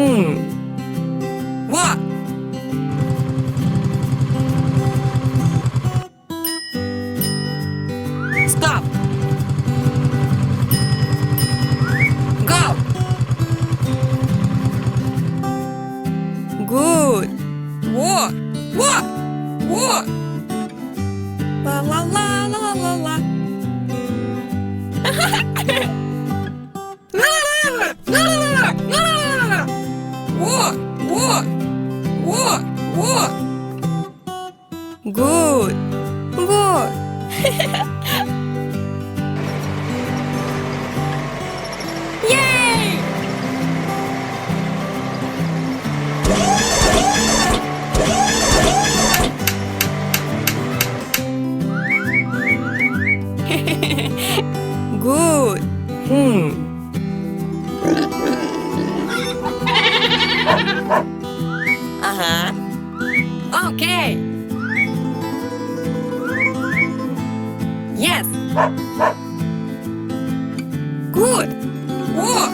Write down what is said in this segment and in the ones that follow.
What? Stop. Go. Good. What? What? What? La la la la la la. What? What? What? What? Good. Good. Yay! Good. Uh-huh. Okay. Yes. Good. What?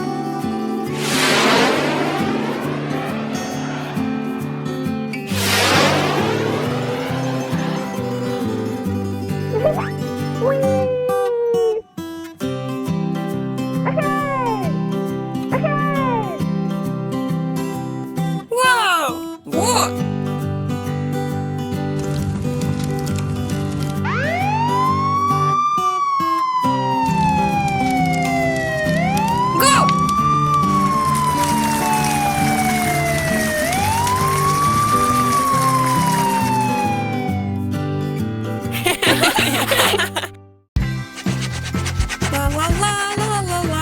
Wow! What? Go! La la la la la la.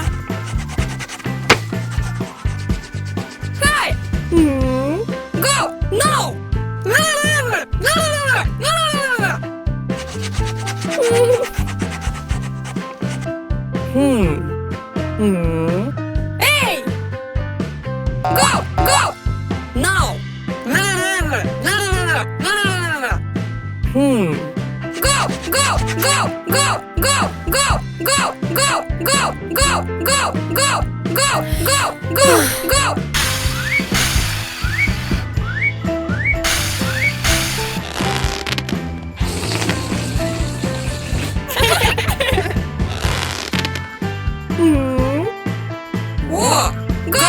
Hey! Go! No! La la la la la la la la. Hey! Go! Go! No! La la la la la la la. Go! Go! Go! Go! Go! Go! Go! Go! Go! Go! Go! Go! Go! Go! Go! Go! Whoa! Go!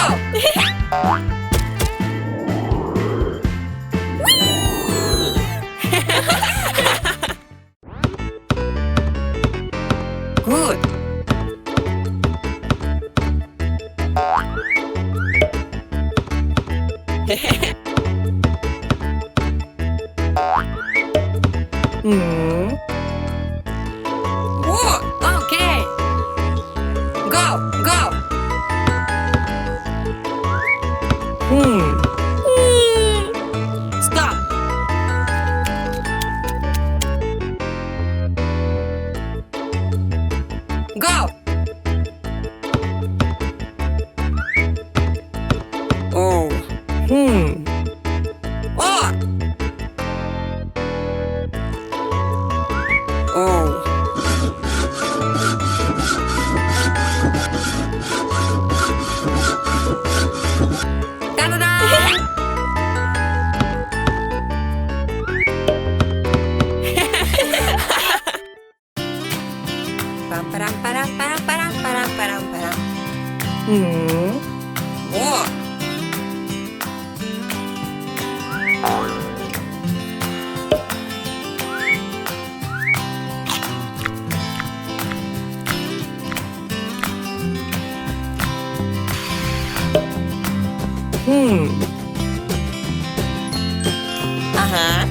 Good. Whoa! Okay. Go! Go! Stop. Go. Oh. What? Oh. Da-da-da! Pam-param-param-param-param-param-param-param. What? Uh-huh.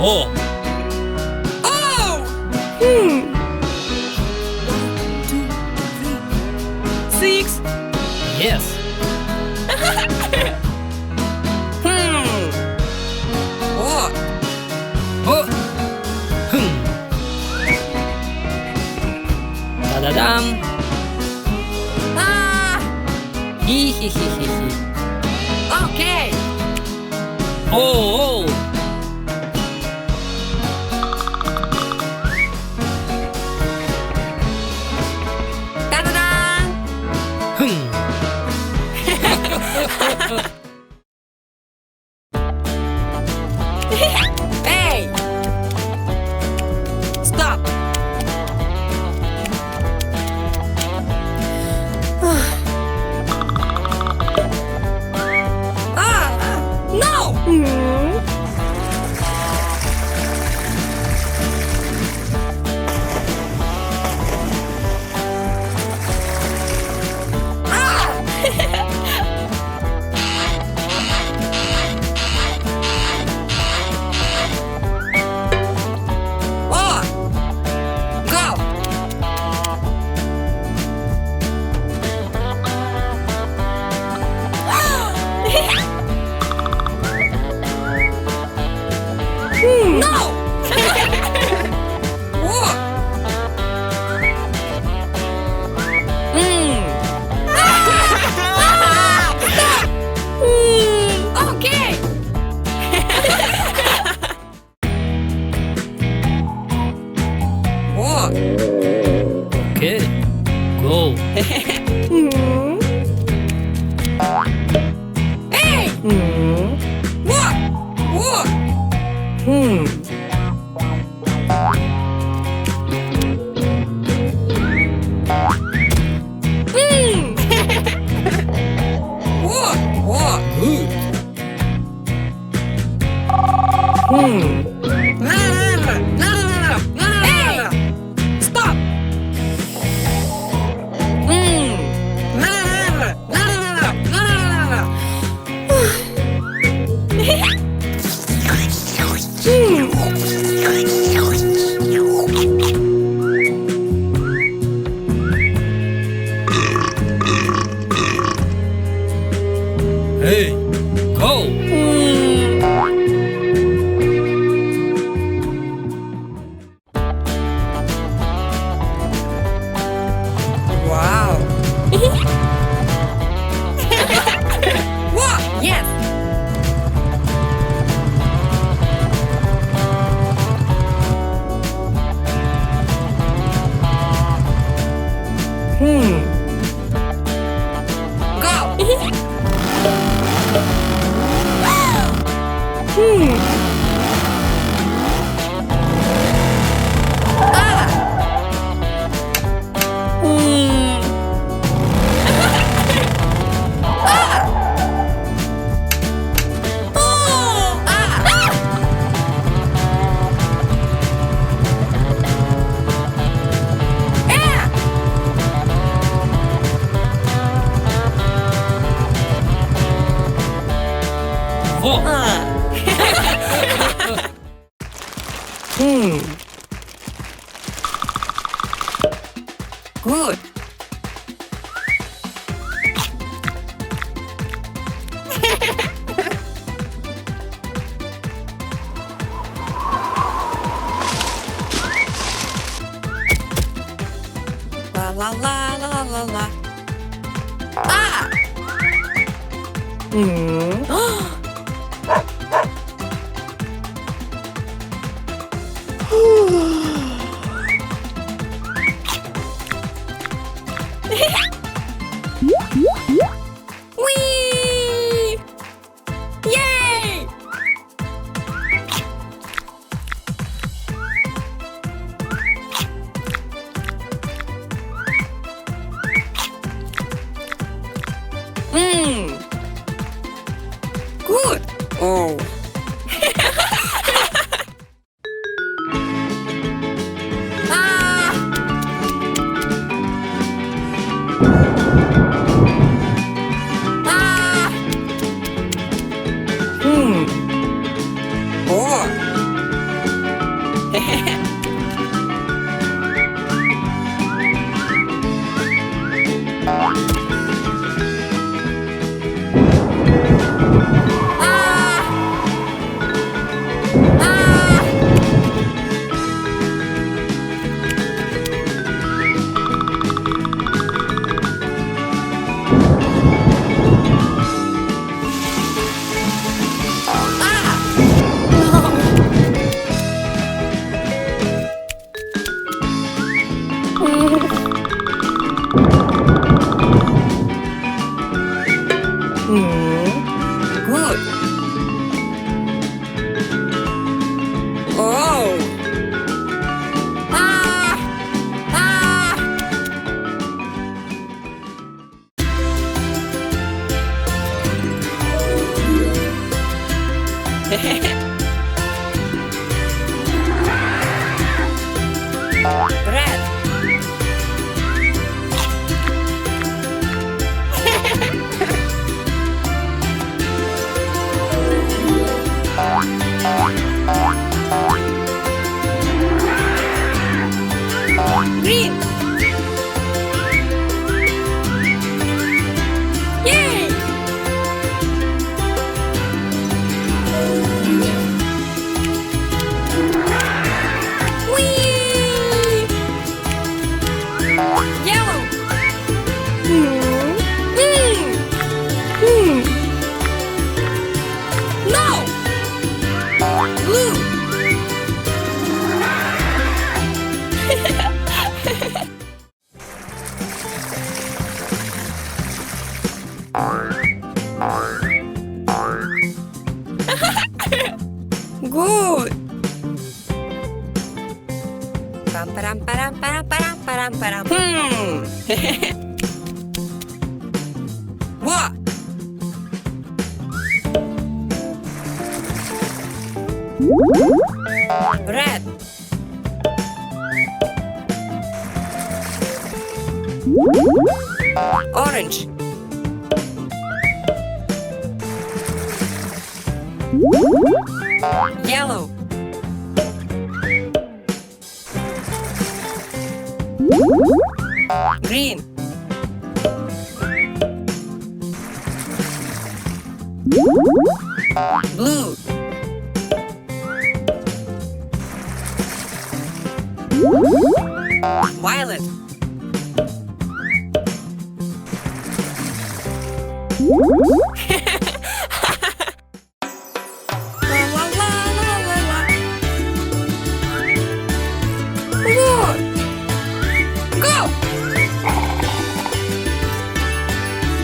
Oh. Oh! 6. Yes. What? Oh. Da-da-dam. Ah! Hee-hee-hee-hee-hee. Okay. Oh. Da-da-da! Hey! Stop! No! Oh! Go! No! What? Stop! Okay. What? Okay. Go. Hey! What? What? What? What? Good. Hey! Stop! Hey. Go. Wow! What? Yes! Go! Oh. Good. La la la la la la. Ah! Whee! Yay! Good. Oh. Ah! Ah! Oh. Red. Green. Yay! Whee! Yellow. No. Blue. Good. Pam param param param param param param. What? Red. Orange. Yellow. Green. Blue. Violet. La la la la la la. Good. Go.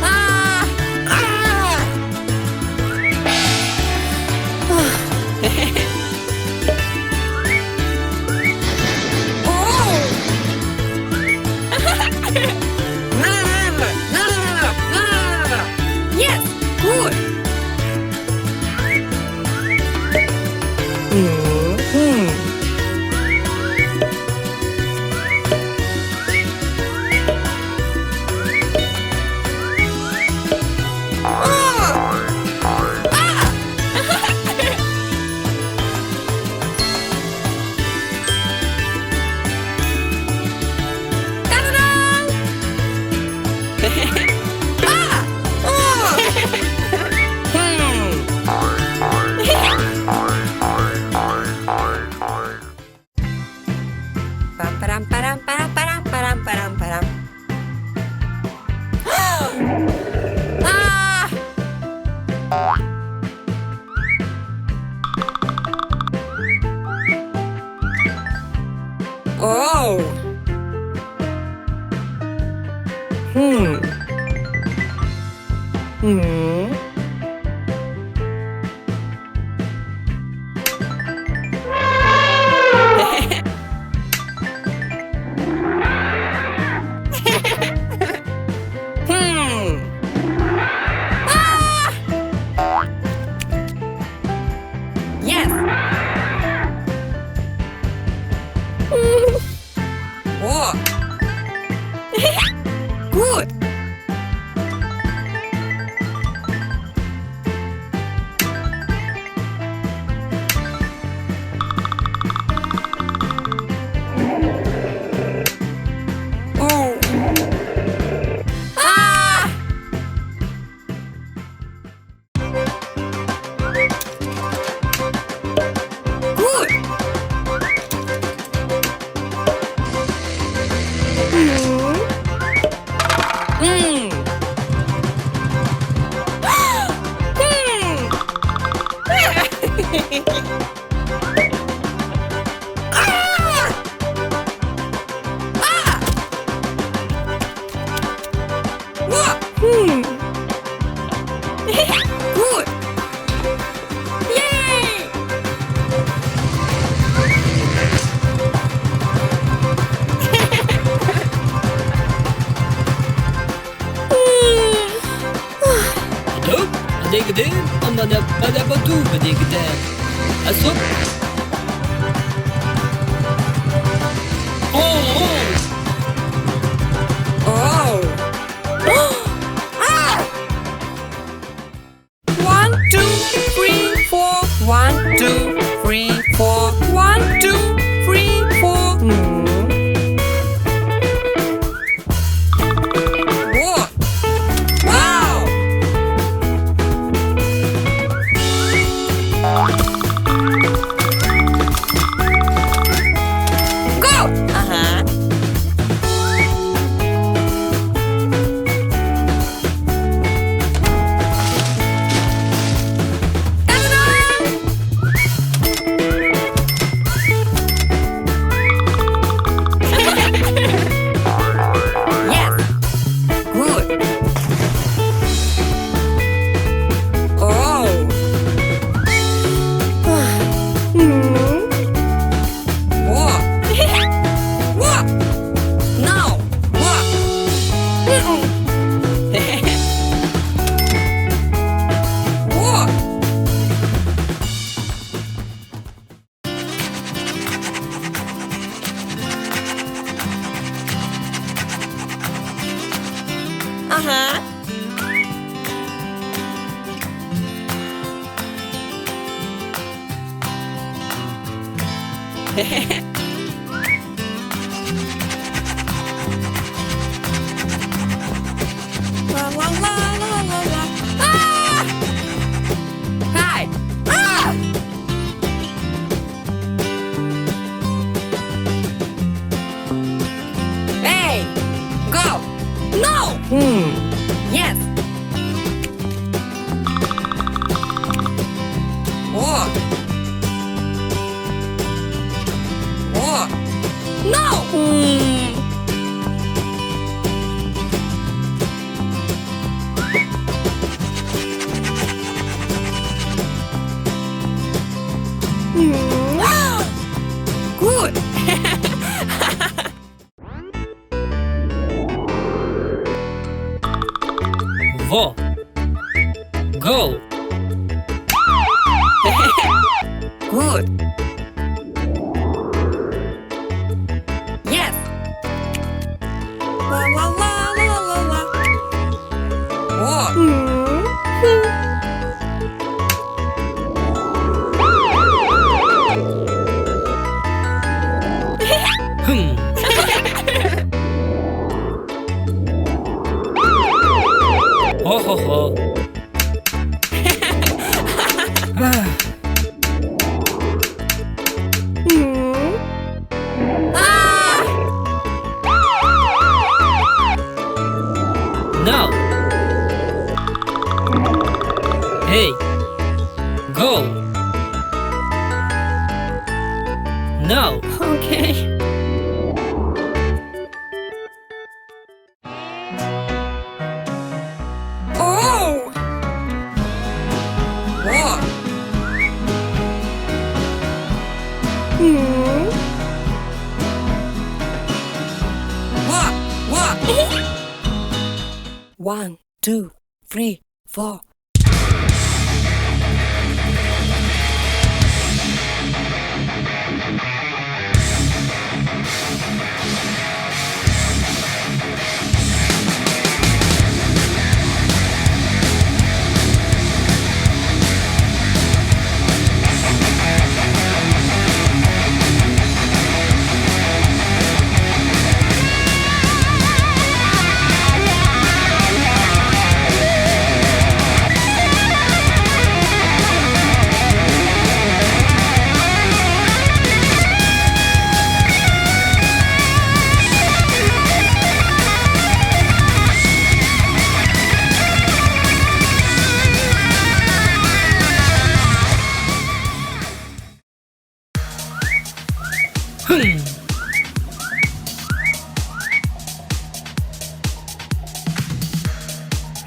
Ah. Ah. Yes, good. Param param param param param param param. Ah! Oh. Yes. Oh. Good. Badigdim, amana badabadu badigdim. Asup. Oh! Oh. Ah. 1, 2, 3, 4. 1, 2, 3, 4. 1, 2, 3, 4. Whoa. Wow. Go. Uh-huh. Yes. Good. Oh. What? What? No. What? What? Uh-huh. La la la la la la. Ah! Hi. Ah! Hey, go. No. Yes. What? What? No. Good. Vo. Go. Good. Yes. La la la la la la. What? Hmm. Ho ho ho. Ah. Ah! No. Hey. Go. No. Okay. Oh! What? What? What? 1, 2, 3, 4.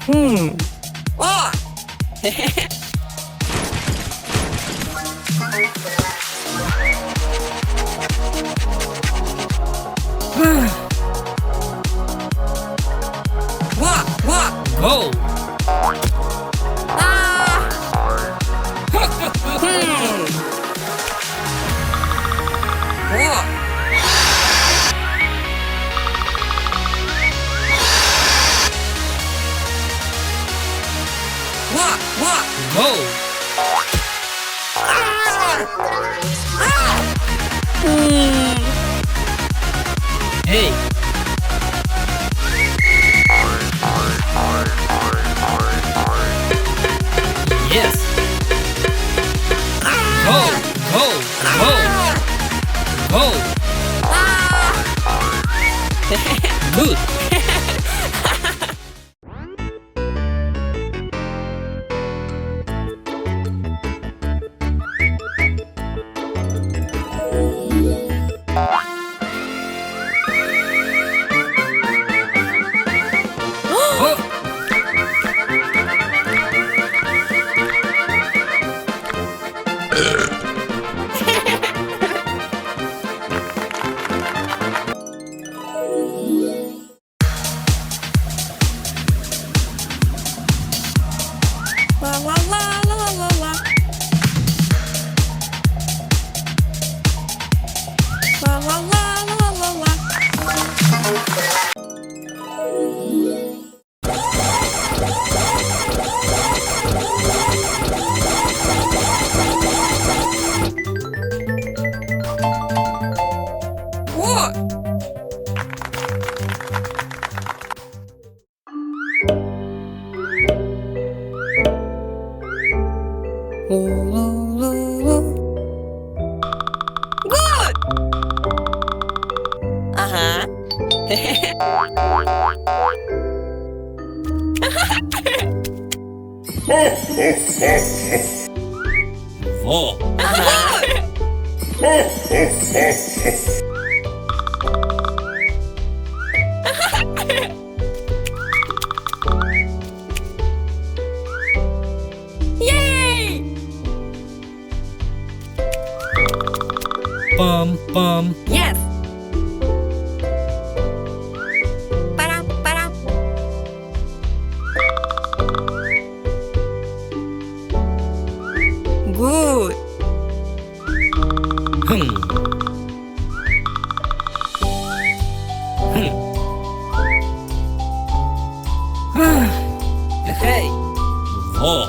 Oh! What? Go! Ah! Go. Hey. Yes. Go, go, go, go. Good. La la la la la la. La la la la la la. What? Good. Whoa. Yay! Bum, bum. Yes. Param, param. Good. Hmm. Hey. Whoa.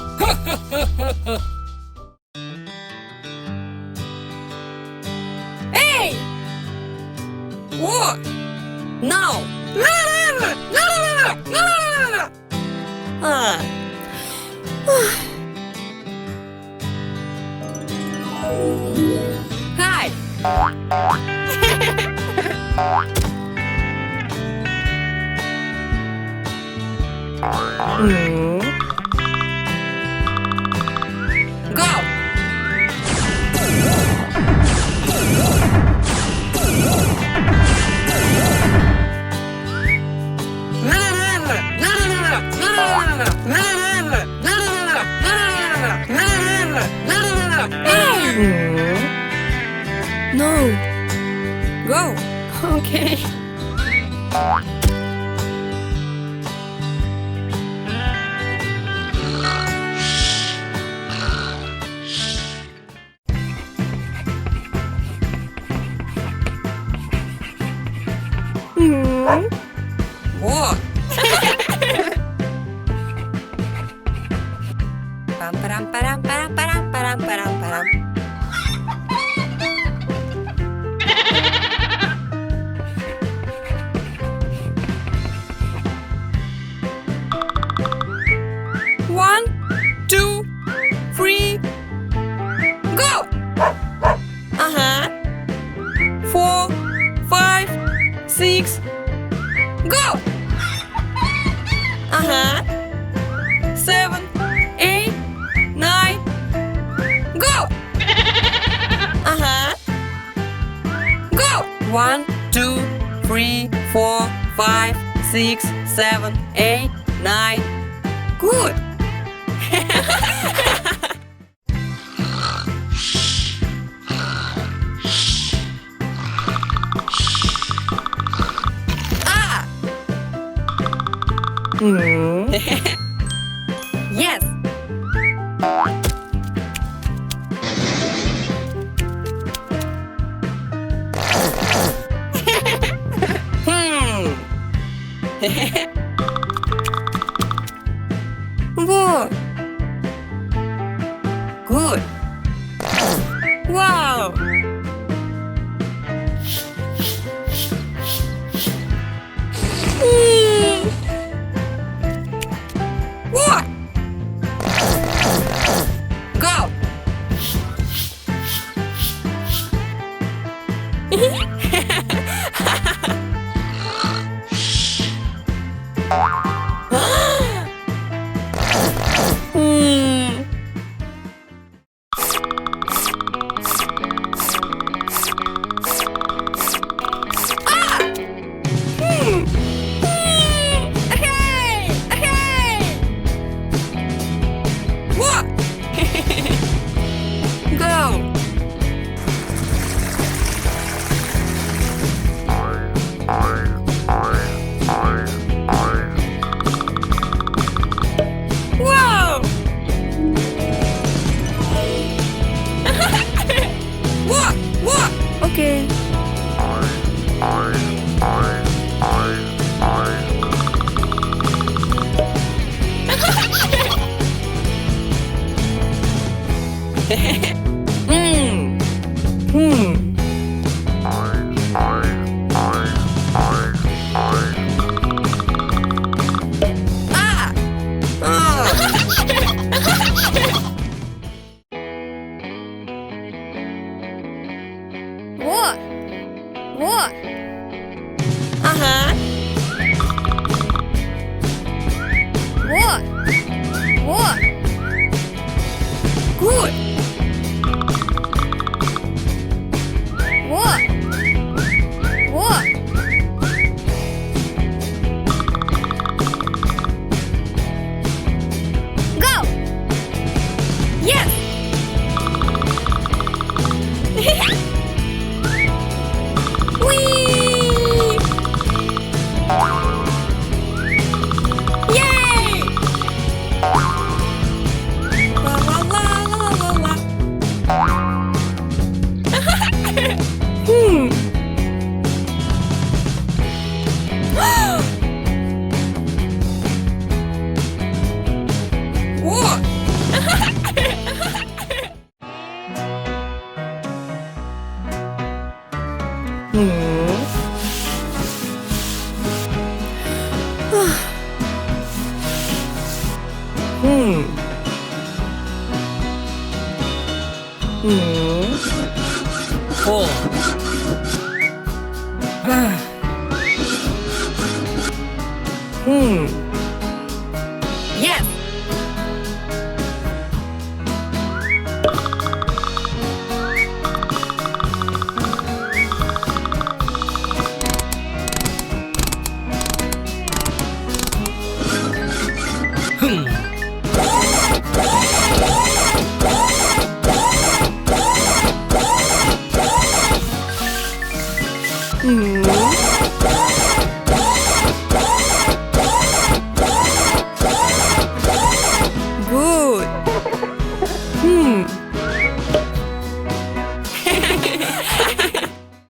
Hey! What? No! Hi! Go! No. Go. Okay. What? Pam param param param param param param param. One, two, three, go! 4, 5, 6, go! 7, 8, 9, go! Go! 1, 2, 3, 4, 5, 6, 7, 8, 9. Good! Ah! Yes! What? Good. Wow. What? Go. What? Go. Wow. What? Okay. Ah. What? Uh-huh. What? Good. What? Go. Yes. Whee! Yay! La la la la la la. What? Four. Yes. Good.